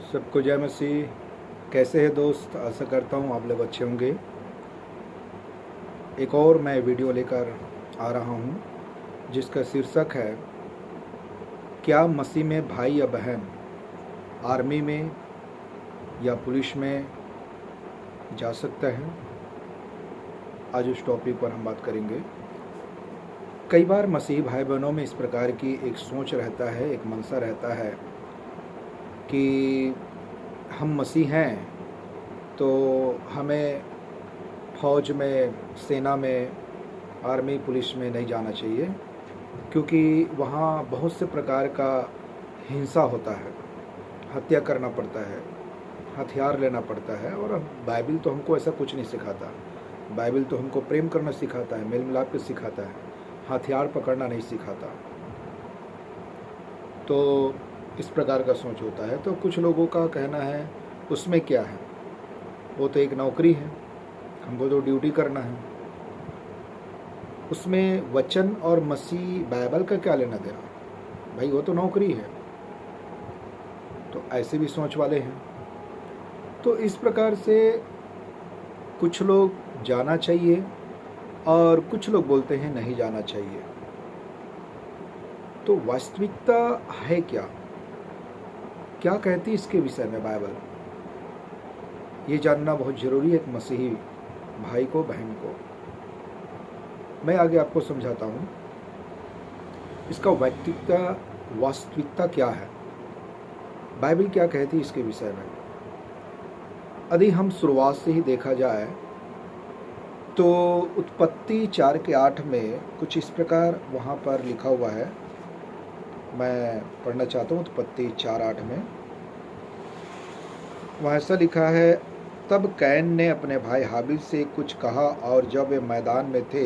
सबको जय मसीह। कैसे हैं दोस्त? आशा करता हूँ आप लोग अच्छे होंगे। एक और मैं वीडियो लेकर आ रहा हूँ जिसका शीर्षक है, क्या मसीह में भाई या बहन आर्मी में या पुलिस में जा सकता है। आज उस टॉपिक पर हम बात करेंगे। कई बार मसीही भाई बहनों में इस प्रकार की एक सोच रहता है, एक मनसा रहता है कि हम मसीह हैं तो हमें फौज में, सेना में, आर्मी, पुलिस में नहीं जाना चाहिए क्योंकि वहाँ बहुत से प्रकार का हिंसा होता है, हत्या करना पड़ता है, हथियार लेना पड़ता है। और अब बाइबिल तो हमको ऐसा कुछ नहीं सिखाता। बाइबिल तो हमको प्रेम करना सिखाता है, मेल मिलाप के सिखाता है, हथियार पकड़ना नहीं सिखाता। तो इस प्रकार का सोच होता है। तो कुछ लोगों का कहना है उसमें क्या है, वो तो एक नौकरी है, हमको तो ड्यूटी करना है, उसमें वचन और मसीह बाइबल का क्या लेना देना, भाई वो तो नौकरी है। तो ऐसे भी सोच वाले हैं। तो इस प्रकार से कुछ लोग जाना चाहिए और कुछ लोग बोलते हैं नहीं जाना चाहिए। तो वास्तविकता है क्या, क्या कहती है इसके विषय में बाइबल, ये जानना बहुत ज़रूरी है एक मसीही भाई को, बहन को। मैं आगे आपको समझाता हूँ इसका वास्तविकता क्या है, बाइबल क्या कहती है इसके विषय में। यदि हम शुरुआत से ही देखा जाए तो उत्पत्ति 4:8 में कुछ इस प्रकार वहाँ पर लिखा हुआ है। मैं पढ़ना चाहता हूँ उत्पत्ति 4:8 में। वहाँ ऐसा लिखा है, तब कैन ने अपने भाई हाबिल से कुछ कहा और जब वे मैदान में थे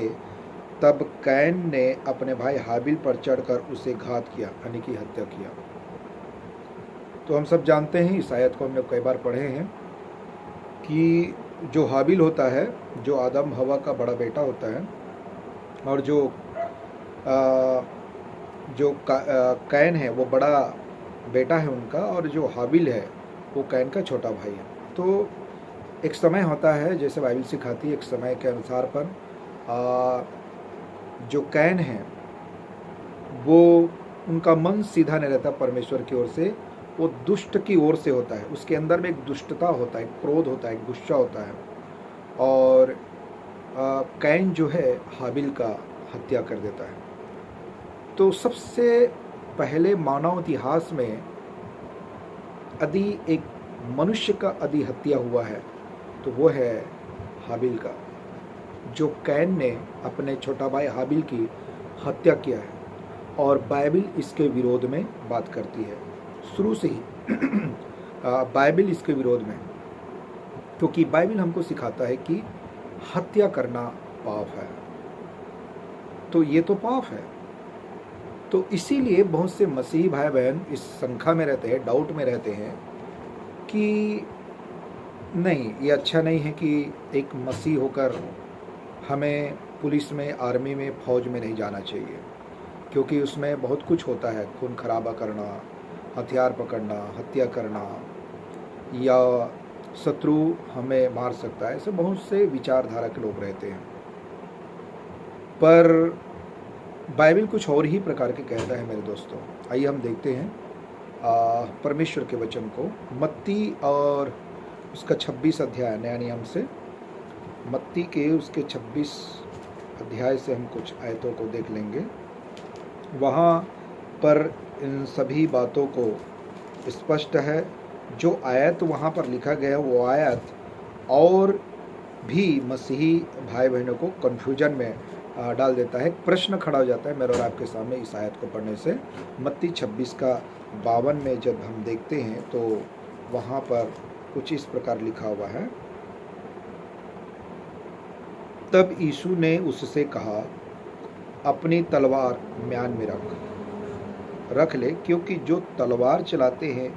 तब कैन ने अपने भाई हाबिल पर चढ़कर उसे घात किया, यानी कि हत्या किया। तो हम सब जानते हैं, इस आयत को हमने कई बार पढ़े हैं कि जो हाबिल होता है, जो आदम हवा का बड़ा बेटा होता है, और जो कैन है वो बड़ा बेटा है उनका, और जो हाबिल है वो कैन का छोटा भाई है। तो एक समय होता है, जैसे बाइबल सिखाती है, एक समय के अनुसार पर जो कैन है वो, उनका मन सीधा नहीं रहता परमेश्वर की ओर से, वो दुष्ट की ओर से होता है। उसके अंदर में एक दुष्टता होता है, एक क्रोध होता है, एक गुस्सा होता है, और कैन जो है हाबिल का हत्या कर देता है। तो सबसे पहले मानव इतिहास में यदि एक मनुष्य का यदि हत्या हुआ है तो वो है हाबिल का, जो कैन ने अपने छोटा भाई हाबिल की हत्या किया है। और बाइबल इसके विरोध में बात करती है शुरू से ही। बाइबल इसके विरोध में, क्योंकि बाइबल हमको सिखाता है कि हत्या करना पाप है। तो ये तो पाप है। तो इसीलिए बहुत से मसीही भाई बहन इस शंका में रहते हैं, डाउट में रहते हैं कि नहीं, ये अच्छा नहीं है कि एक मसीह होकर हमें पुलिस में, आर्मी में, फौज में नहीं जाना चाहिए, क्योंकि उसमें बहुत कुछ होता है, खून खराबा करना, हथियार पकड़ना, हत्या करना, या शत्रु हमें मार सकता है। ऐसे बहुत से विचारधारा के लोग रहते हैं। पर बाइबल कुछ और ही प्रकार के कहता है मेरे दोस्तों। आइए हम देखते हैं परमेश्वर के वचन को, मत्ती और उसका 26 अध्याय, नया नियम से, मत्ती के उसके 26 अध्याय से हम कुछ आयतों को देख लेंगे। वहाँ पर इन सभी बातों को स्पष्ट है। जो आयत वहाँ पर लिखा गया वो आयत और भी मसीही भाई बहनों को कन्फ्यूजन में डाल देता है। एक प्रश्न खड़ा हो जाता है मेरे और आपके सामने इस आयत को पढ़ने से। मत्ती 26:52 में जब हम देखते हैं तो वहाँ पर कुछ इस प्रकार लिखा हुआ है, तब यीशु ने उससे कहा, अपनी तलवार म्यान में रख ले, क्योंकि जो तलवार चलाते हैं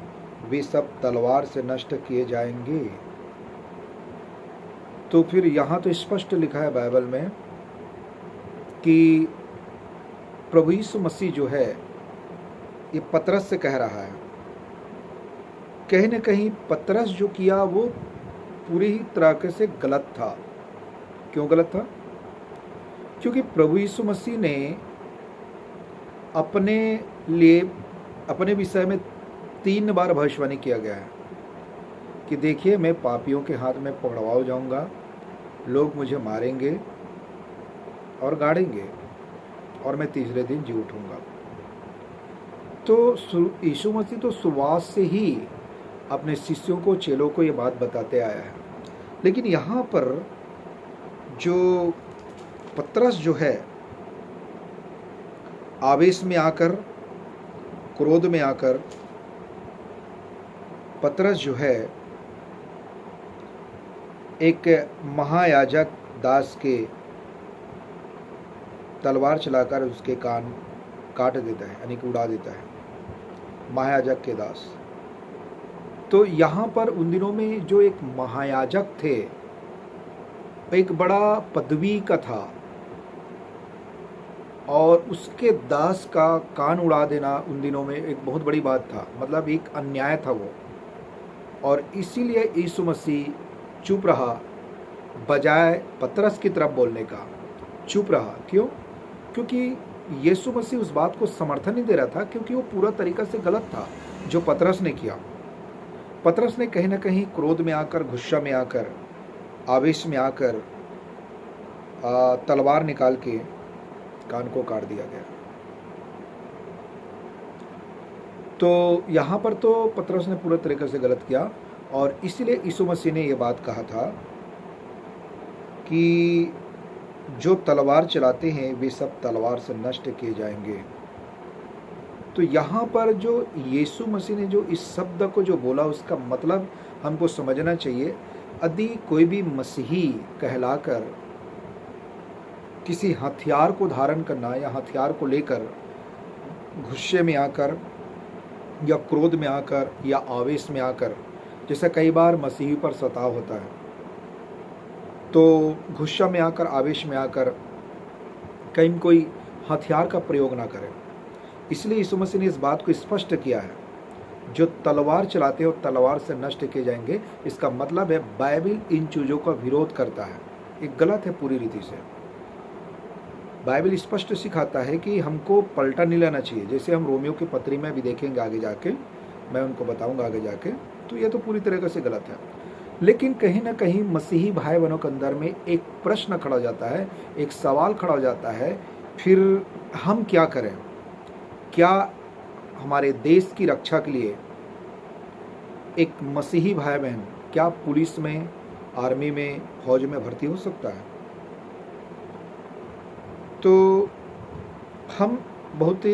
वे सब तलवार से नष्ट किए जाएंगे। तो फिर यहाँ तो स्पष्ट लिखा है बाइबल में कि प्रभु यीशु मसीह जो है, ये पतरस से कह रहा है कहीं न कहीं पतरस जो किया वो पूरी ही तरीके से गलत था। क्यों गलत था? क्योंकि प्रभु यीशु मसीह ने अपने लिए, अपने विषय में 3 बार भविष्यवाणी किया गया है कि देखिए मैं पापियों के हाथ में पकड़वाया जाऊँगा, लोग मुझे मारेंगे और गाड़ेंगे और मैं तीसरे दिन जी उठूँगा। तो यीशु मसीह तो शुरुआत से ही अपने शिष्यों को, चेलों को ये बात बताते आया है। लेकिन यहाँ पर जो पतरस जो है, आवेश में आकर, क्रोध में आकर पतरस जो है एक महायाजक दास के तलवार चलाकर उसके कान काट देता है, यानी कि उड़ा देता है, महायाजक के दास। तो यहाँ पर उन दिनों में जो एक महायाजक थे, एक बड़ा पदवी का था और उसके दास का कान उड़ा देना उन दिनों में एक बहुत बड़ी बात था, मतलब एक अन्याय था वो। और इसीलिए यीशु मसीह चुप रहा, बजाय पतरस की तरफ बोलने का चुप रहा। क्यों? क्योंकि यीशु मसीह उस बात को समर्थन नहीं दे रहा था, क्योंकि वो पूरा तरीका से गलत था जो पतरस ने किया। पतरस ने कहीं ना कहीं क्रोध में आकर, गुस्सा में आकर, आवेश में आकर तलवार निकाल के कान को काट दिया गया। तो यहाँ पर तो पतरस ने पूरा तरीके से गलत किया और इसीलिए यीशु मसीह ने ये बात कहा था कि जो तलवार चलाते हैं वे सब तलवार से नष्ट किए जाएंगे। तो यहाँ पर जो यीशु मसीह ने जो इस शब्द को जो बोला, उसका मतलब हमको समझना चाहिए। यदि कोई भी मसीही कहलाकर किसी हथियार को धारण करना या हथियार को लेकर गुस्से में आकर या क्रोध में आकर या आवेश में आकर, जैसे कई बार मसीही पर सताव होता है, तो गुस्सा में आकर, आवेश में आकर कहीं कोई हथियार का प्रयोग ना करे। इसलिए यीशु मसीह ने इस बात को स्पष्ट किया है, जो तलवार चलाते हो तलवार से नष्ट किए जाएंगे। इसका मतलब है बाइबल इन चीज़ों का विरोध करता है, ये गलत है पूरी रीति से। बाइबल स्पष्ट सिखाता है कि हमको पलटा नहीं लेना चाहिए, जैसे हम रोमियो की पत्री में भी देखेंगे आगे जाके, मैं उनको बताऊंगा आगे जाके। तो ये तो पूरी तरीके से गलत है। लेकिन कहीं ना कहीं मसीही भाई बहनों के अंदर में एक प्रश्न खड़ा हो जाता है, एक सवाल खड़ा हो जाता है, फिर हम क्या करें? क्या हमारे देश की रक्षा के लिए एक मसीही भाई बहन क्या पुलिस में, आर्मी में, फौज में भर्ती हो सकता है? तो हम बहुत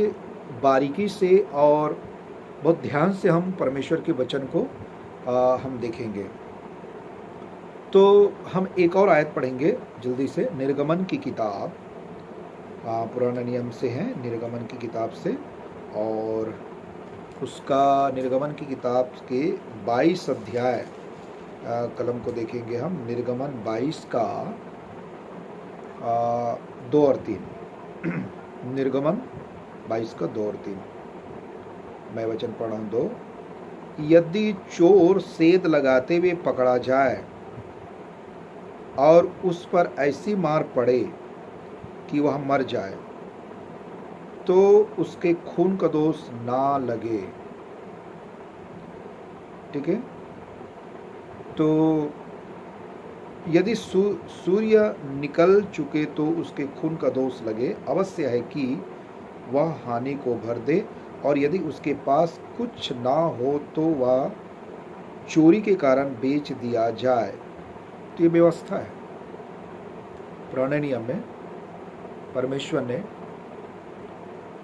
बारीकी से और बहुत ध्यान से हम परमेश्वर के वचन को हम देखेंगे। तो हम एक और आयत पढ़ेंगे जल्दी से, निर्गमन की किताब, पुराना नियम से है, निर्गमन की किताब से, और उसका निर्गमन की किताब के 22 अध्याय कलम को देखेंगे हम। निर्गमन 22 का 2 और 3 निर्गमन 22 का 2 और 3 मैं वचन पढ़ा हूँ। 2, यदि चोर सेध लगाते हुए पकड़ा जाए और उस पर ऐसी मार पड़े कि वह मर जाए, तो उसके खून का दोष ना लगे। ठीक है? तो यदि सूर्य निकल चुके तो उसके खून का दोष लगे। अवश्य है कि वह हानि को भर दे, और यदि उसके पास कुछ ना हो तो वह चोरी के कारण बेच दिया जाए। तो ये व्यवस्था है पुराने नियम में, परमेश्वर ने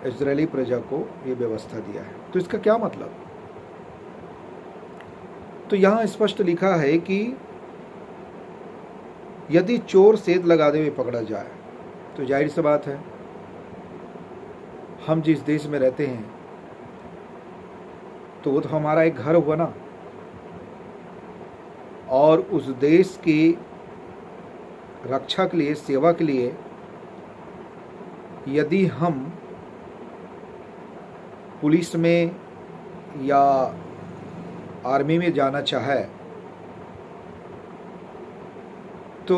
इजरायली प्रजा को ये व्यवस्था दिया है। तो इसका क्या मतलब? तो यहाँ स्पष्ट लिखा है कि यदि चोर सेध लगाते हुए पकड़ा जाए, तो जाहिर सी बात है हम जिस देश में रहते हैं तो वो तो हमारा एक घर हुआ ना, और उस देश की रक्षा के लिए, सेवा के लिए यदि हम पुलिस में या आर्मी में जाना चाहे तो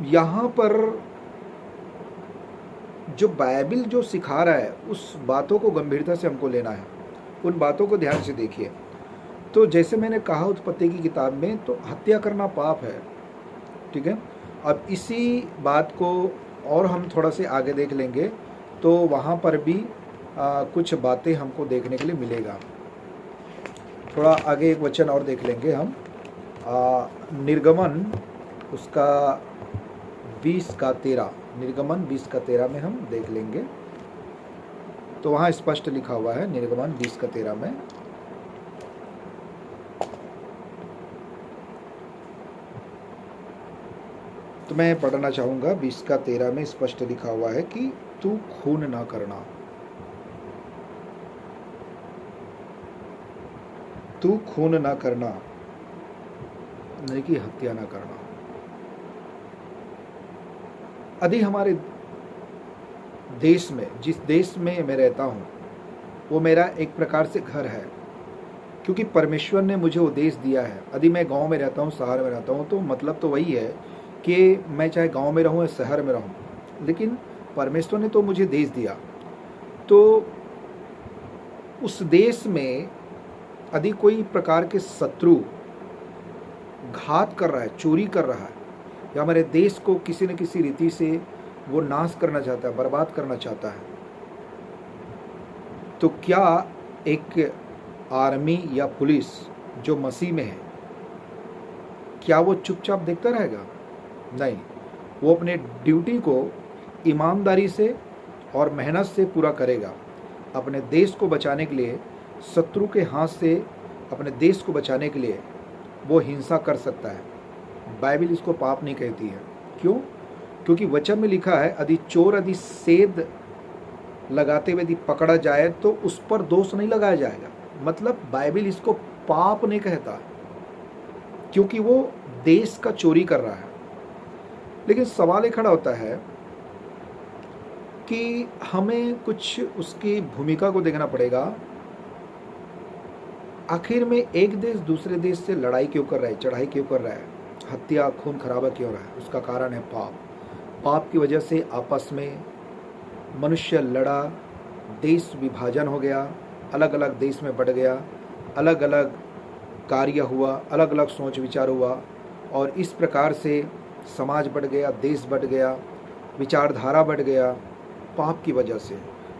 यहाँ पर जो बाइबिल जो सिखा रहा है उस बातों को गंभीरता से हमको लेना है, उन बातों को ध्यान से देखिए। तो जैसे मैंने कहा उत्पत्ति की किताब में, तो हत्या करना पाप है, ठीक है। अब इसी बात को और हम थोड़ा से आगे देख लेंगे तो वहाँ पर भी कुछ बातें हमको देखने के लिए मिलेगा। थोड़ा आगे एक वचन और देख लेंगे हम, निर्गमन उसका 20:13, निर्गमन 20:13 में हम देख लेंगे। तो वहाँ स्पष्ट लिखा हुआ है निर्गमन 20:13 में, तो मैं पढ़ना चाहूँगा। 20:13 में स्पष्ट लिखा हुआ है कि तू खून ना करना, तू खून ना करना, नहीं कि हत्या ना करना। यदि हमारे देश में, जिस देश में मैं रहता हूँ, वो मेरा एक प्रकार से घर है, क्योंकि परमेश्वर ने मुझे वो देश दिया है। यदि मैं गांव में रहता हूँ, शहर में रहता हूँ, तो मतलब तो वही है कि मैं चाहे गांव में रहूँ या शहर में रहूँ, लेकिन परमेश्वर ने तो मुझे देश दिया। तो उस देश में यदि कोई प्रकार के शत्रु घात कर रहा है, चोरी कर रहा है, या हमारे देश को किसी न किसी रीति से वो नाश करना चाहता है, बर्बाद करना चाहता है, तो क्या एक आर्मी या पुलिस जो मसीह में है, क्या वो चुपचाप देखता रहेगा? नहीं, वो अपने ड्यूटी को ईमानदारी से और मेहनत से पूरा करेगा। अपने देश को बचाने के लिए, शत्रु के हाथ से अपने देश को बचाने के लिए वो हिंसा कर सकता है। बाइबिल इसको पाप नहीं कहती है। क्यों? क्योंकि वचन में लिखा है, यदि चोर यदि सेध लगाते हुए यदि पकड़ा जाए तो उस पर दोष नहीं लगाया जाएगा। मतलब बाइबिल इसको पाप नहीं कहता, क्योंकि वो देश का चोरी कर रहा है। लेकिन सवाल ये खड़ा होता है कि हमें कुछ उसकी भूमिका को देखना पड़ेगा। आखिर में एक देश दूसरे देश से लड़ाई क्यों कर रहा है, चढ़ाई क्यों कर रहा है, हत्या खून खराबा क्यों रहा है? उसका कारण है पाप। पाप की वजह से आपस में मनुष्य लड़ा, देश विभाजन हो गया, अलग अलग देश में बढ़ गया, अलग अलग कार्य हुआ, अलग अलग सोच विचार हुआ, और इस प्रकार से समाज बढ़ गया, देश बढ़ गया, विचारधारा बढ़ गया पाप की वजह से।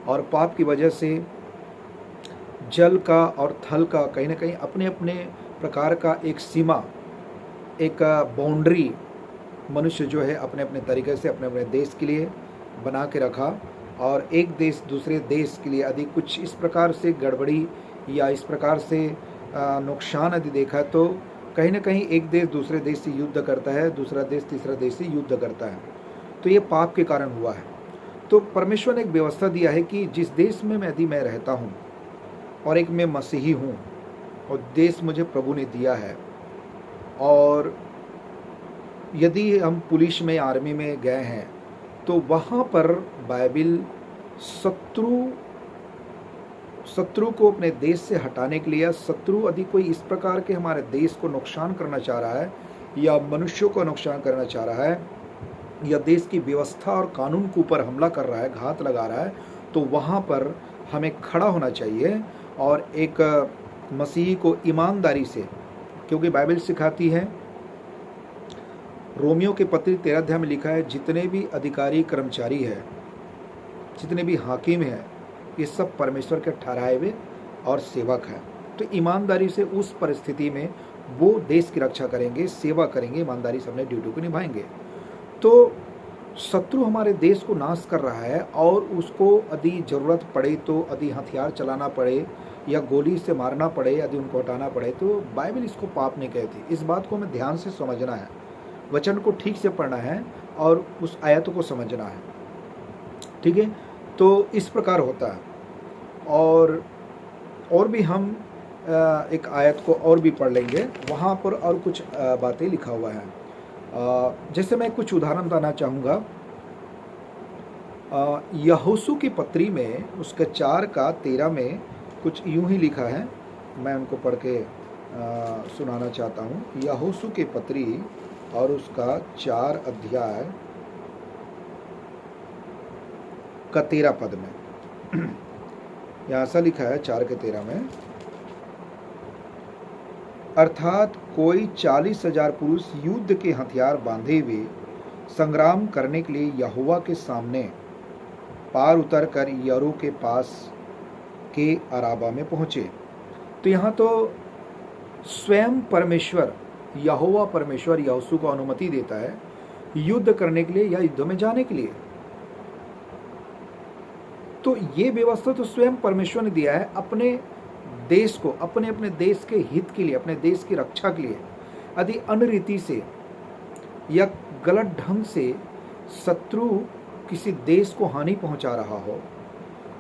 और पाप की वजह से जल का और थल का कहीं ना कहीं अपने अपने प्रकार का एक सीमा, एक बाउंड्री मनुष्य जो है अपने अपने तरीके से अपने अपने देश के लिए बना के रखा। और एक देश दूसरे देश के लिए यदि कुछ इस प्रकार से गड़बड़ी या इस प्रकार से नुकसान यदि देखा, तो कहीं ना कहीं एक देश दूसरे देश से युद्ध करता है, दूसरा देश तीसरा देश से युद्ध करता है। तो ये पाप के कारण हुआ है। तो परमेश्वर ने एक व्यवस्था दिया है कि जिस देश में यदि मैं रहता हूँ और एक मैं मसीही हूँ और देश मुझे प्रभु ने दिया है, और यदि हम पुलिस में, आर्मी में गए हैं, तो वहाँ पर बाइबिल शत्रु को अपने देश से हटाने के लिए, शत्रु यदि कोई इस प्रकार के हमारे देश को नुकसान करना चाह रहा है या मनुष्यों को नुकसान करना चाह रहा है या देश की व्यवस्था और कानून के ऊपर हमला कर रहा है, घात लगा रहा है, तो वहाँ पर हमें खड़ा होना चाहिए और एक मसीही को ईमानदारी से, क्योंकि बाइबिल सिखाती है, रोमियो के पत्र 13 अध्याय में लिखा है, जितने भी अधिकारी कर्मचारी है, जितने भी हाकिम हैं, ये सब परमेश्वर के ठहराए हुए और सेवक हैं। तो ईमानदारी से उस परिस्थिति में वो देश की रक्षा करेंगे, सेवा करेंगे, ईमानदारी से अपने ड्यूटी को निभाएंगे। तो शत्रु हमारे देश को नाश कर रहा है, और उसको यदि ज़रूरत पड़े तो यदि हथियार चलाना पड़े या गोली से मारना पड़े, यदि उनको हटाना पड़े, तो बाइबिल इसको पाप नहीं कहती। इस बात को हमें ध्यान से समझना है, वचन को ठीक से पढ़ना है और उस आयत को समझना है, ठीक है। तो इस प्रकार होता है। और भी हम एक आयत को और भी पढ़ लेंगे, वहाँ पर और कुछ बातें लिखा हुआ है। जैसे मैं कुछ उदाहरण बताना चाहूँगा। यहोशू की पत्री में उसके 4:13 में कुछ यूं ही लिखा है मैं उनको पढ़ के सुनाना चाहता हूँ। यहोशू के पत्री और उसका 4 अध्याय का 13 पद में यहाँ ऐसा लिखा है 4 के 13 में, अर्थात कोई 40,000 पुरुष युद्ध के हथियार बांधे हुए संग्राम करने के लिए यहोवा के सामने पार उतरकर यरो के पास के अराबा में पहुंचे। तो यहाँ तो स्वयं परमेश्वर यहोवा परमेश्वर यहोशू को अनुमति देता है युद्ध करने के लिए या युद्ध में जाने के लिए। तो ये व्यवस्था तो स्वयं परमेश्वर ने दिया है अपने देश को, अपने अपने देश के हित के लिए, अपने देश की रक्षा के लिए। यदि अनरीति से या गलत ढंग से शत्रु किसी देश को हानि पहुंचा रहा हो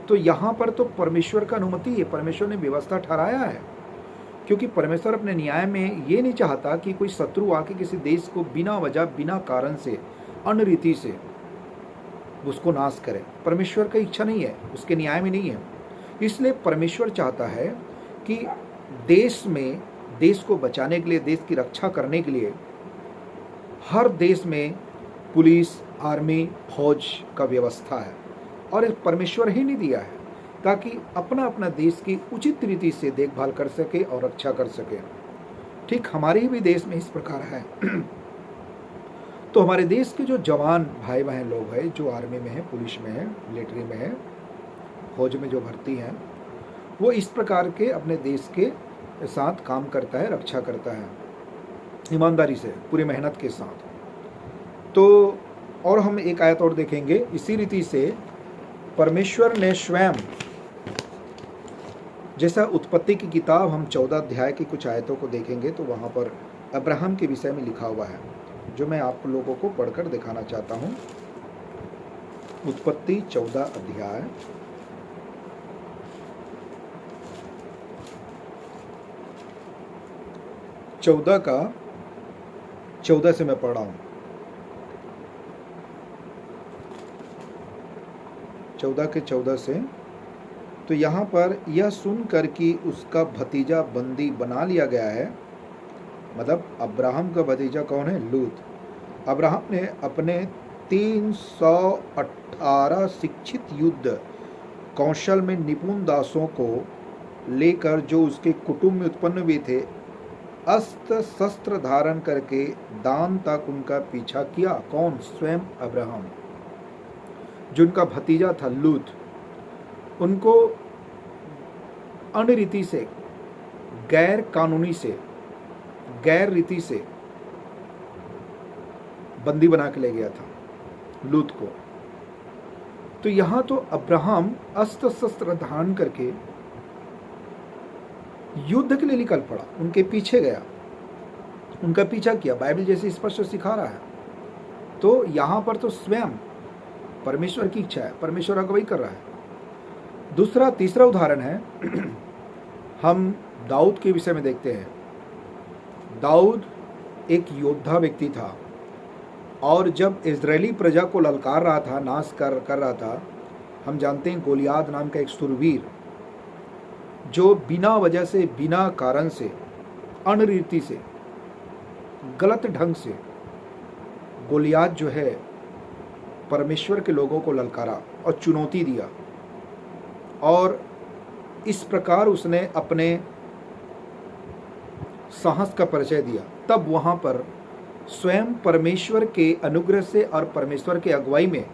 तो यहाँ पर तो परमेश्वर का अनुमति है, परमेश्वर ने व्यवस्था ठहराया है। क्योंकि परमेश्वर अपने न्याय में ये नहीं चाहता कि कोई शत्रु आके किसी देश को बिना वजह बिना कारण से अनरीति से उसको नाश करे। परमेश्वर का इच्छा नहीं है, उसके न्याय में नहीं है। इसलिए परमेश्वर चाहता है कि देश में, देश को बचाने के लिए, देश की रक्षा करने के लिए हर देश में पुलिस, आर्मी, फौज का व्यवस्था है और एक परमेश्वर ही नहीं दिया है ताकि अपना अपना देश की उचित रीति से देखभाल कर सके और रक्षा कर सके। ठीक हमारे भी देश में इस प्रकार है। तो हमारे देश के जो जवान भाई बहन लोग हैं, जो आर्मी में है, पुलिस में है, मिलिट्री में है, फौज में जो भर्ती हैं, वो इस प्रकार के अपने देश के साथ काम करता है, रक्षा करता है ईमानदारी से, पूरी मेहनत के साथ। तो और हम एक आयत और देखेंगे इसी रीति से परमेश्वर ने स्वयं, जैसा उत्पत्ति की किताब हम 14 अध्याय की कुछ आयतों को देखेंगे तो वहाँ पर अब्राहम के विषय में लिखा हुआ है जो मैं आप लोगों को पढ़कर दिखाना चाहता हूँ। उत्पत्ति 14 अध्याय 14 का 14 से मैं पढ़ रहा हूँ। 14 के 14 से, तो यहाँ पर यह सुनकर कि उसका भतीजा बंदी बना लिया गया है, मतलब अब्राहम का भतीजा कौन है? लूत। अब्राहम ने अपने 318 शिक्षित युद्ध कौशल में निपुण दासों को लेकर जो उसके कुटुंब में उत्पन्न हुए थे, अस्त्र शस्त्र धारण करके दान तक उनका पीछा किया। कौन? स्वयं अब्राहम। जो उनका भतीजा था लूत, उनको अनरीति से, गैर कानूनी से, गैर रीति से बंदी बना के ले गया था लूत को। तो यहाँ तो अब्राहम अस्त्र शस्त्र धारण करके युद्ध के लिए निकल पड़ा, उनके पीछे गया, उनका पीछा किया। बाइबल जैसे स्पष्ट सिखा रहा है। तो यहाँ पर तो स्वयं परमेश्वर की इच्छा है, परमेश्वर अगुवाई कर रहा है। तीसरा उदाहरण है हम दाऊद के विषय में देखते हैं। दाऊद एक योद्धा व्यक्ति था और जब इजरायली प्रजा को ललकार रहा था, नाश कर रहा था, हम जानते हैं गोलियाद नाम का एक सुरवीर जो बिना वजह से, बिना कारण से, अनरीति से, गलत ढंग से गोलियाद जो है परमेश्वर के लोगों को ललकारा और चुनौती दिया और इस प्रकार उसने अपने साहस का परिचय दिया। तब वहाँ पर स्वयं परमेश्वर के अनुग्रह से और परमेश्वर के अगुवाई में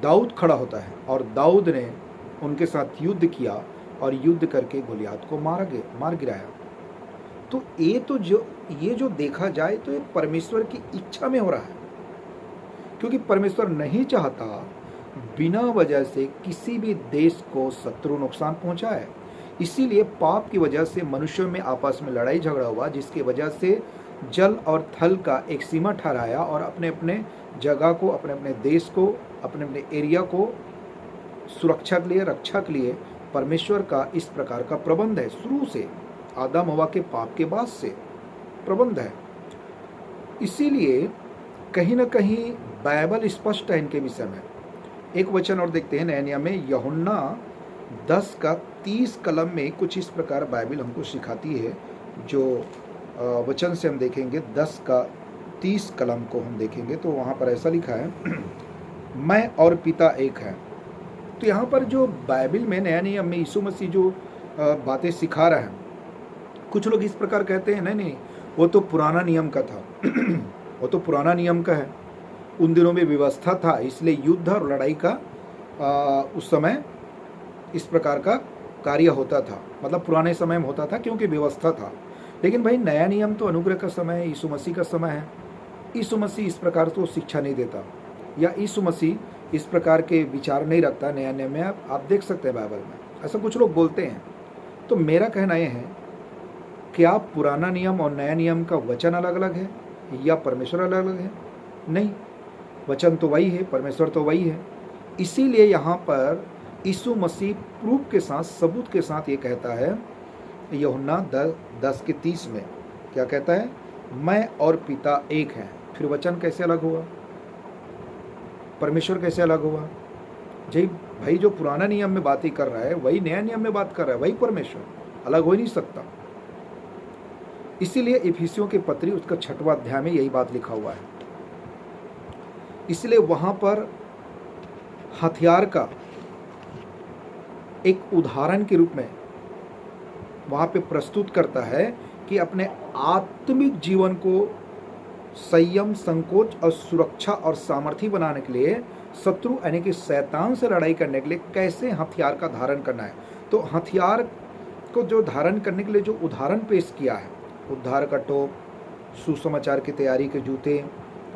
दाऊद खड़ा होता है और दाऊद ने उनके साथ युद्ध किया और युद्ध करके गोलियात को मार गिराया। तो ये जो देखा जाए तो ये परमेश्वर की इच्छा में हो रहा है, क्योंकि परमेश्वर नहीं चाहता बिना वजह से किसी भी देश को शत्रु नुकसान पहुंचाए। इसीलिए पाप की वजह से मनुष्यों में आपस में लड़ाई झगड़ा हुआ, जिसकी वजह से जल और थल का एक सीमा ठहराया और अपने अपने जगह को, अपने अपने देश को, अपने अपने एरिया को सुरक्षा के लिए, रक्षा के लिए परमेश्वर का इस प्रकार का प्रबंध है। शुरू से आदम हवा के पाप के बाद से प्रबंध है। इसीलिए कहीं ना कहीं बाइबल स्पष्ट है इनके विषय में। एक वचन और देखते हैं नहम्याह में, यूहन्ना 10 का 30 कलम में कुछ इस प्रकार बाइबल हमको सिखाती है। जो वचन से हम देखेंगे 10 का 30 कलम को हम देखेंगे तो वहाँ पर ऐसा लिखा है मैं और पिता एक हैं। तो यहाँ पर जो बाइबल में नया नियम में यीशु मसीह जो बातें सिखा रहा है, कुछ लोग इस प्रकार कहते हैं नहीं वो तो पुराना नियम का था वो तो पुराना नियम का है, उन दिनों में व्यवस्था था इसलिए युद्ध और लड़ाई का उस समय इस प्रकार का कार्य होता था, मतलब पुराने समय में होता था क्योंकि व्यवस्था था। लेकिन भाई नया नियम तो अनुग्रह का समय है, यीशु मसीह का समय है। यीशु मसीह इस प्रकार तो शिक्षा नहीं देता या यीशु मसीह इस प्रकार के विचार नहीं रखता नया नियम में। आप देख सकते हैं बाइबल में ऐसा कुछ लोग बोलते हैं। तो मेरा कहना यह है कि आप पुराना नियम और नया नियम का वचन अलग अलग है या परमेश्वर अलग अलग है? नहीं, वचन तो वही है, परमेश्वर तो वही है। इसीलिए यहाँ पर यीशु मसीह प्रूफ के साथ, सबूत के साथ ये कहता है यूहन्ना 10:30 में क्या कहता है? मैं और पिता एक हैं। फिर वचन कैसे अलग हुआ? परमेश्वर कैसे अलग हुआ? जी भाई, जो पुराना नियम में बातें कर रहा है वही नया नियम में बात कर रहा है, वही परमेश्वर, अलग हो ही नहीं सकता। इसीलिए इफिसियों की पत्री उसका 6वां अध्याय में यही बात लिखा हुआ है। इसलिए वहां पर हथियार का एक उदाहरण के रूप में वहां पे प्रस्तुत करता है कि अपने आत्मिक जीवन को संयम, संकोच और सुरक्षा और सामर्थ्य बनाने के लिए, शत्रु यानी कि शैतान से लड़ाई करने के लिए कैसे हथियार का धारण करना है। तो हथियार को जो धारण करने के लिए जो उदाहरण पेश किया है, उद्धार का टोप, सुसमाचार की तैयारी के जूते,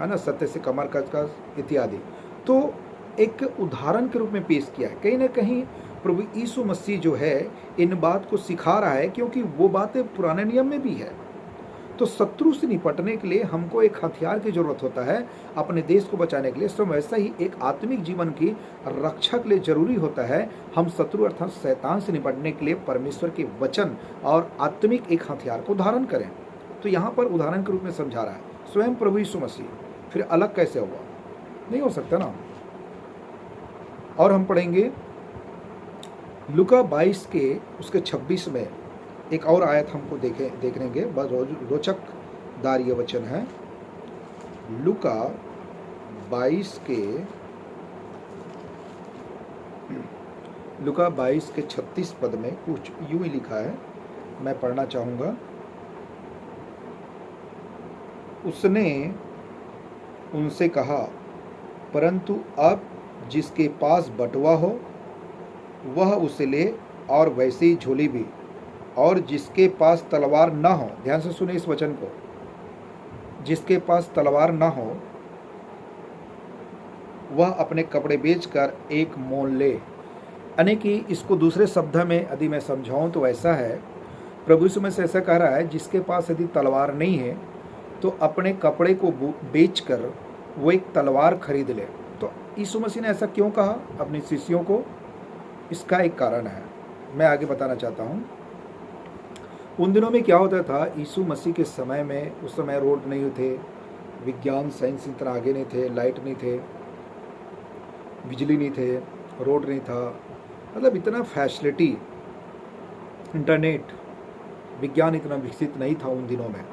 है ना, सत्य से कमर कसकर इत्यादि, तो एक उदाहरण के रूप में पेश किया है। कहीं ना कहीं प्रभु यीशु मसीह जो है इन बात को सिखा रहा है क्योंकि वो बातें पुराने नियम में भी है। तो शत्रु से निपटने के लिए हमको एक हथियार की जरूरत होता है, अपने देश को बचाने के लिए। तो वैसा ही एक आत्मिक जीवन की रक्षा के लिए जरूरी होता है हम शत्रु अर्थात शैतान से निपटने के लिए परमेश्वर के वचन और आत्मिक एक हथियार को धारण करें। तो यहाँ पर उदाहरण के रूप में समझा रहा है स्वयं प्रभु यीशु मसीह, फिर अलग कैसे हुआ? नहीं हो सकता ना। और हम पढ़ेंगे लूका 22 के उसके 26 में एक और आयत हमको देखेंगे, बस रोचकदार ये वचन है। लूका 22 के 36 पद में कुछ यूं ही लिखा है, मैं पढ़ना चाहूँगा। उसने उनसे कहा, परंतु अब जिसके पास बटुआ हो वह उसे ले, और वैसे ही झोली भी। और जिसके पास तलवार न हो, ध्यान से सुने इस वचन को, जिसके पास तलवार न हो वह अपने कपड़े बेचकर एक मोल ले। यानी कि इसको दूसरे शब्द में यदि मैं समझाऊं तो ऐसा है, प्रभु यीशु मसीह ऐसा कह रहा है जिसके पास यदि तलवार नहीं है तो अपने कपड़े को बेचकर वो एक तलवार खरीद ले। तो यीशु मसीह ने ऐसा क्यों कहा अपने शिष्यों को? इसका एक कारण है, मैं आगे बताना चाहता हूँ। उन दिनों में क्या होता था, यीशु मसीह के समय में, उस समय रोड नहीं थे, विज्ञान साइंस इतना आगे नहीं थे, लाइट नहीं थे, बिजली नहीं थे, रोड नहीं था, मतलब इतना फैसिलिटी, इंटरनेट, विज्ञान इतना विकसित नहीं था उन दिनों में।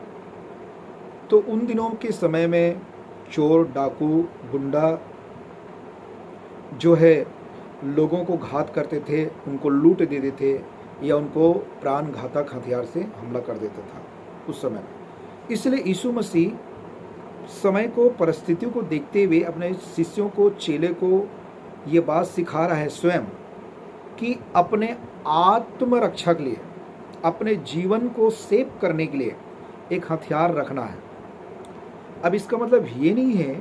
तो उन दिनों के समय में चोर, डाकू, गुंडा जो है लोगों को घात करते थे, उनको लूट देते थे या उनको प्राण घातक हथियार से हमला कर देता था उस समय। इसलिए यीशु मसीह समय को, परिस्थितियों को देखते हुए अपने शिष्यों को, चेले को ये बात सिखा रहा है स्वयं कि अपने आत्मरक्षा के लिए, अपने जीवन को सेव करने के लिए एक हथियार रखना है। अब इसका मतलब ये नहीं है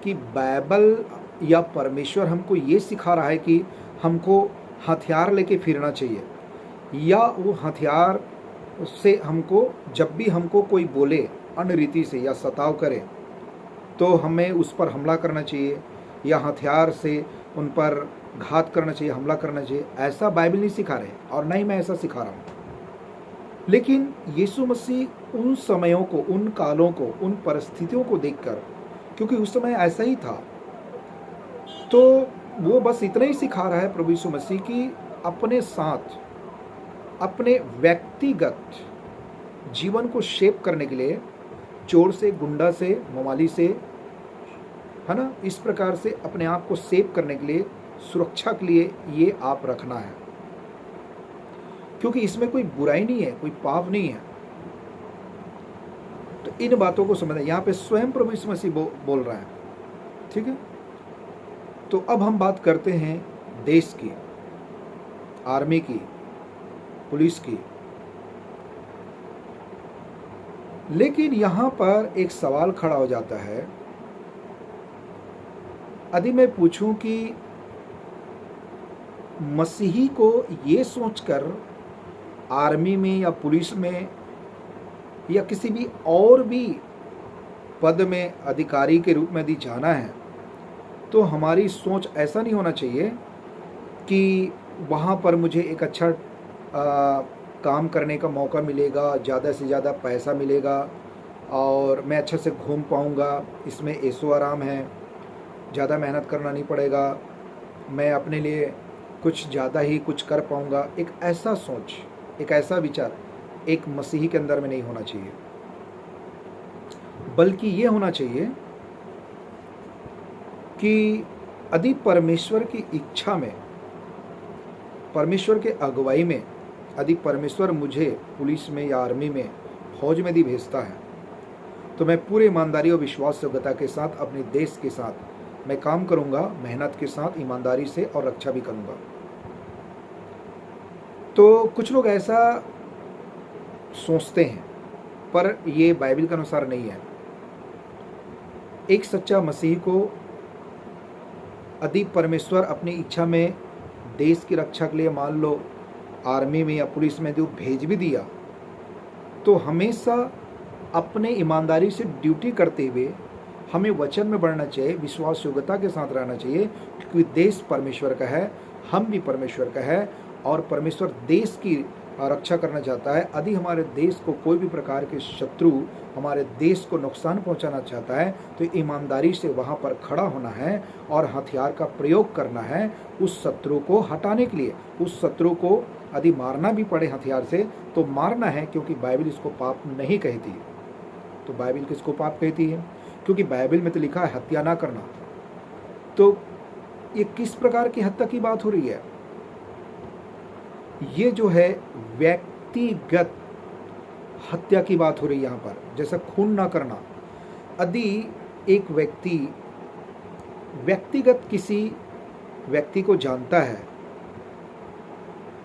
कि बाइबल या परमेश्वर हमको ये सिखा रहा है कि हमको हथियार लेके फिरना चाहिए, या वो हथियार से हमको जब भी हमको कोई बोले अन्य रीति से या सताव करे तो हमें उस पर हमला करना चाहिए या हथियार से उन पर घात करना चाहिए, हमला करना चाहिए। ऐसा बाइबल नहीं सिखा रहे और ना ही मैं ऐसा सिखा रहा हूँ। लेकिन यीशु मसीह उन समयों को, उन कालों को, उन परिस्थितियों को देखकर, क्योंकि उस समय ऐसा ही था, तो वो बस इतना ही सिखा रहा है प्रभु यीशु मसीह की अपने साथ अपने व्यक्तिगत जीवन को शेप करने के लिए चोर से, गुंडा से, मवाली से, है ना, इस प्रकार से अपने आप को सेव करने के लिए, सुरक्षा के लिए ये आप रखना है, क्योंकि इसमें कोई बुराई नहीं है, कोई पाप नहीं है। तो इन बातों को समझना, यहाँ पे स्वयं प्रभु यीशु मसीह बोल रहा है, ठीक है। तो अब हम बात करते हैं देश की, आर्मी की, पुलिस की। लेकिन यहाँ पर एक सवाल खड़ा हो जाता है, यदि मैं पूछूं कि मसीही को ये सोचकर आर्मी में या पुलिस में या किसी भी और भी पद में अधिकारी के रूप में यदि जाना है, तो हमारी सोच ऐसा नहीं होना चाहिए कि वहाँ पर मुझे एक अच्छा काम करने का मौका मिलेगा, ज़्यादा से ज़्यादा पैसा मिलेगा और मैं अच्छे से घूम पाऊँगा, इसमें ऐशो आराम है, ज़्यादा मेहनत करना नहीं पड़ेगा, मैं अपने लिए कुछ ज़्यादा ही कुछ कर पाऊँगा। एक ऐसा सोच, एक ऐसा विचार एक मसीही के अंदर में नहीं होना चाहिए, बल्कि ये होना चाहिए कि यदि परमेश्वर की इच्छा में, परमेश्वर के अगुवाई में, यदि परमेश्वर मुझे पुलिस में या आर्मी में, फौज में यदि भेजता है, तो मैं पूरी ईमानदारी और विश्वास योग्यता के साथ अपने देश के साथ मैं काम करूंगा, मेहनत के साथ, ईमानदारी से, और रक्षा भी करूंगा। तो कुछ लोग ऐसा सोचते हैं, पर ये बाइबल के अनुसार नहीं है। एक सच्चा मसीह को यदि परमेश्वर अपनी इच्छा में देश की रक्षा के लिए, मान लो आर्मी में या पुलिस में जो भेज भी दिया, तो हमेशा अपने ईमानदारी से ड्यूटी करते हुए हमें वचन में बढ़ना चाहिए, विश्वास योग्यता के साथ रहना चाहिए, क्योंकि देश परमेश्वर का है, हम भी परमेश्वर का है, और परमेश्वर देश की रक्षा करना चाहता है। यदि हमारे देश को कोई भी प्रकार के शत्रु हमारे देश को नुकसान पहुंचाना चाहता है, तो ईमानदारी से वहां पर खड़ा होना है और हथियार का प्रयोग करना है उस शत्रु को हटाने के लिए। उस शत्रु को यदि मारना भी पड़े हथियार से तो मारना है, क्योंकि बाइबल इसको पाप नहीं कहती। तो बाइबल किसको पाप कहती है? क्योंकि बाइबल में तो लिखा है हत्या ना करना। तो ये किस प्रकार की हत्या की बात हो रही है? ये जो है व्यक्तिगत हत्या की बात हो रही है यहाँ पर, जैसा खून ना करना। यदि एक व्यक्ति व्यक्तिगत किसी व्यक्ति को जानता है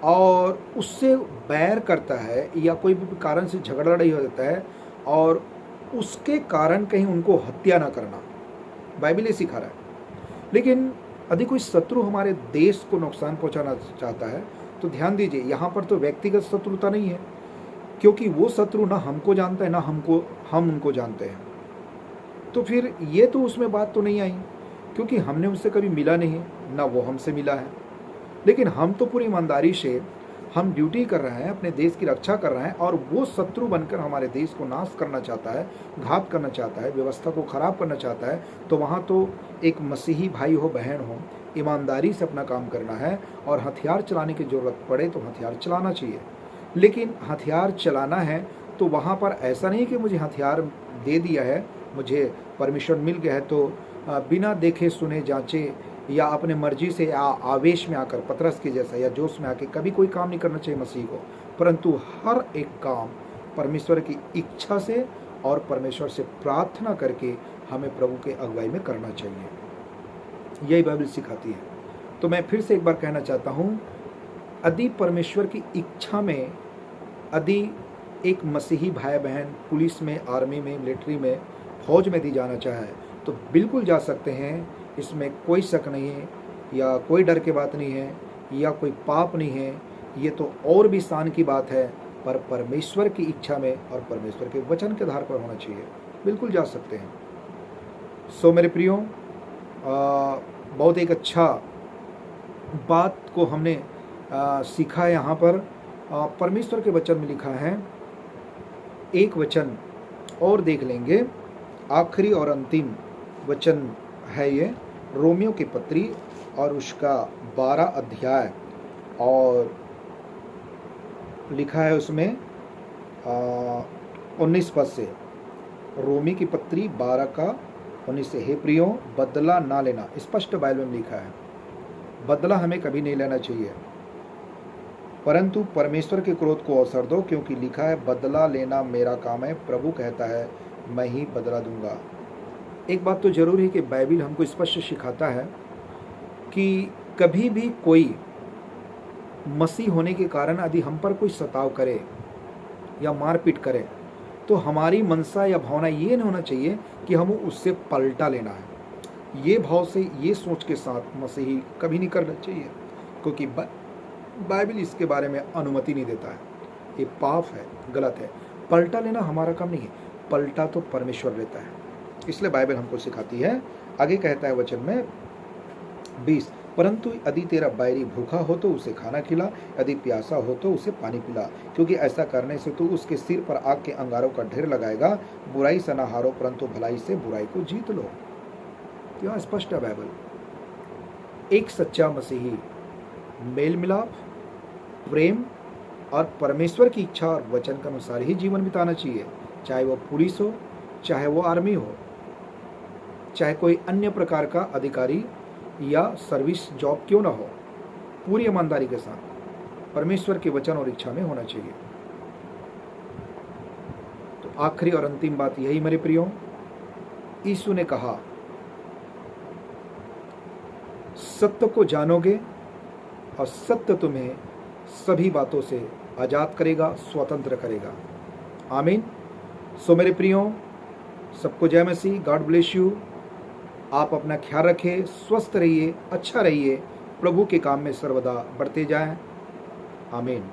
और उससे बैर करता है या कोई भी कारण से झगड़ा लड़ाई हो जाता है और उसके कारण कहीं उनको हत्या ना करना, बाइबल ये सिखा रहा है। लेकिन यदि कोई शत्रु हमारे देश को नुकसान पहुंचाना चाहता है, तो ध्यान दीजिए, यहाँ पर तो व्यक्तिगत शत्रुता नहीं है, क्योंकि वो शत्रु ना हमको जानता है ना हम उनको जानते हैं। तो फिर ये तो उसमें बात तो नहीं आई, क्योंकि हमने उससे कभी मिला नहीं, ना वो हमसे मिला है। लेकिन हम तो पूरी ईमानदारी से हम ड्यूटी कर रहे हैं, अपने देश की रक्षा कर रहे हैं, और वो शत्रु बनकर हमारे देश को नाश करना चाहता है, घात करना चाहता है, व्यवस्था को खराब करना चाहता है, तो वहाँ तो एक मसीही भाई हो, बहन हो, ईमानदारी से अपना काम करना है, और हथियार चलाने की ज़रूरत पड़े तो हथियार चलाना चाहिए। लेकिन हथियार चलाना है तो वहाँ पर ऐसा नहीं कि मुझे हथियार दे दिया है, मुझे परमिशन मिल गया है, तो बिना देखे सुने जांचे या अपने मर्जी से या आवेश में आकर, पतरस के जैसा या जोश में आके कभी कोई काम नहीं करना चाहिए मसीह को, परंतु हर एक काम परमेश्वर की इच्छा से और परमेश्वर से प्रार्थना करके हमें प्रभु के अगुवाई में करना चाहिए। यही बाइबल सिखाती है। तो मैं फिर से एक बार कहना चाहता हूँ, यदि परमेश्वर की इच्छा में यदि एक मसीही भाई बहन पुलिस में, आर्मी में, मिलिट्री में, फौज में दी जाना चाहे तो बिल्कुल जा सकते हैं, इसमें कोई शक नहीं है या कोई डर की बात नहीं है या कोई पाप नहीं है। ये तो और भी शान की बात है, पर परमेश्वर की इच्छा में और परमेश्वर के वचन के आधार पर होना चाहिए, बिल्कुल जा सकते हैं। सो मेरे प्रियो, बहुत एक अच्छा बात को हमने सीखा है यहाँ पर। परमेश्वर के वचन में लिखा है, एक वचन और देख लेंगे, आखिरी और अंतिम वचन है ये, रोमियो की पत्री और उसका 12 अध्याय और लिखा है उसमें 19 पद से, रोमी की पत्री 12 का 19 से, हे प्रियो बदला ना लेना, स्पष्ट बाइबल में लिखा है, बदला हमें कभी नहीं लेना चाहिए, परंतु परमेश्वर के क्रोध को अवसर दो, क्योंकि लिखा है बदला लेना मेरा काम है, प्रभु कहता है मैं ही बदला दूंगा। एक बात तो जरूर है कि बाइबल हमको स्पष्ट सिखाता है कि कभी भी कोई मसीह होने के कारण यदि हम पर कोई सताव करे या मारपीट करे तो हमारी मनसा या भावना ये नहीं होना चाहिए कि हम उससे पलटा लेना है। ये भाव से, ये सोच के साथ मसीही कभी नहीं करना चाहिए, क्योंकि बाइबल इसके बारे में अनुमति नहीं देता है। ये पाप है, गलत है। पलटा लेना हमारा काम नहीं है, पलटा तो परमेश्वर लेता है, इसलिए बाइबल हमको सिखाती है। आगे कहता है वचन में 20, परंतु यदि तेरा बैरी भूखा हो तो उसे खाना खिला, यदि प्यासा हो तो उसे पानी पिला, क्योंकि ऐसा करने से तू उसके सिर पर आग के अंगारों का ढेर लगाएगा। बुराई से न हारो, परंतु भलाई से बुराई को जीत लो। यह स्पष्ट है बाइबल। एक सच्चा मसीही मेल मिलाप, प्रेम और परमेश्वर की इच्छा और वचन के अनुसार ही जीवन बिताना चाहिए, चाहे वो पुलिस हो, चाहे वो आर्मी हो, चाहे कोई अन्य प्रकार का अधिकारी या सर्विस जॉब क्यों ना हो, पूरी ईमानदारी के साथ परमेश्वर के वचन और इच्छा में होना चाहिए। तो आखिरी और अंतिम बात यही मेरे प्रियो, यीशु ने कहा सत्य को जानोगे और सत्य तुम्हें सभी बातों से आजाद करेगा, स्वतंत्र करेगा। आमीन। सो मेरे प्रियो, सबको जय मसीह, गॉड ब्लेस यू। आप अपना ख्याल रखें, स्वस्थ रहिए, अच्छा रहिए, प्रभु के काम में सर्वदा बढ़ते जाएं। आमीन।